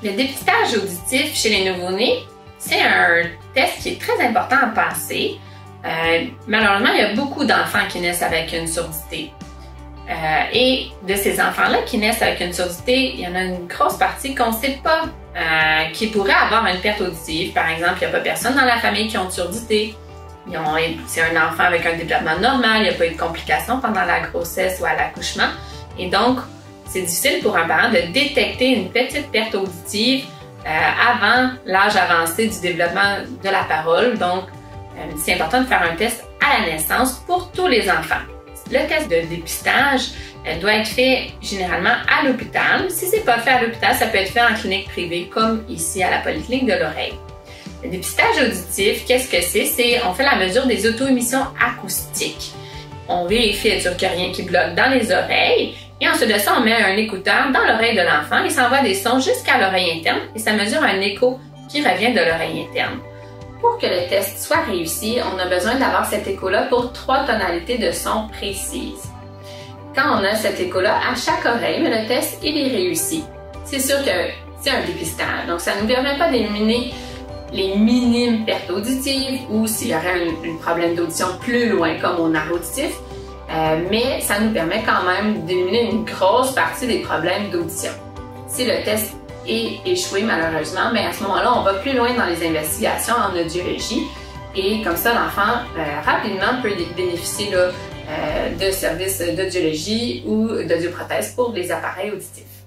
Le dépistage auditif chez les nouveau-nés, c'est un test qui est très important à passer. Malheureusement, il y a beaucoup d'enfants qui naissent avec une surdité. Et de ces enfants-là qui naissent avec une surdité, il y en a une grosse partie qu'on ne sait pas qui pourrait avoir une perte auditive. Par exemple, il n'y a pas personne dans la famille qui a une surdité. C'est un enfant avec un développement normal, il n'y a pas eu de complications pendant la grossesse ou à l'accouchement. Et donc, c'est difficile pour un parent de détecter une petite perte auditive avant l'âge avancé du développement de la parole. Donc, c'est important de faire un test à la naissance pour tous les enfants. Le test de dépistage doit être fait généralement à l'hôpital. Si ce n'est pas fait à l'hôpital, ça peut être fait en clinique privée, comme ici à la Polyclinique de l'oreille. Le dépistage auditif, qu'est-ce que c'est? On fait la mesure des auto-émissions acoustiques. On vérifie qu'il n'y a rien qui bloque dans les oreilles. Et ensuite de ça, on met un écouteur dans l'oreille de l'enfant et ça envoie des sons jusqu'à l'oreille interne et ça mesure un écho qui revient de l'oreille interne. Pour que le test soit réussi, on a besoin d'avoir cet écho-là pour 3 tonalités de son précises. Quand on a cet écho-là à chaque oreille, mais le test, il est réussi. C'est sûr que c'est un dépistage, donc ça ne nous permet pas d'éliminer les minimes pertes auditives ou s'il y aurait un problème d'audition plus loin comme au nerf auditif, mais ça nous permet quand même d'éliminer une grosse partie des problèmes d'audition. Si le test est échoué malheureusement, mais à ce moment-là, on va plus loin dans les investigations en audiologie et comme ça, l'enfant rapidement peut bénéficier de services d'audiologie ou d'audioprothèse pour les appareils auditifs.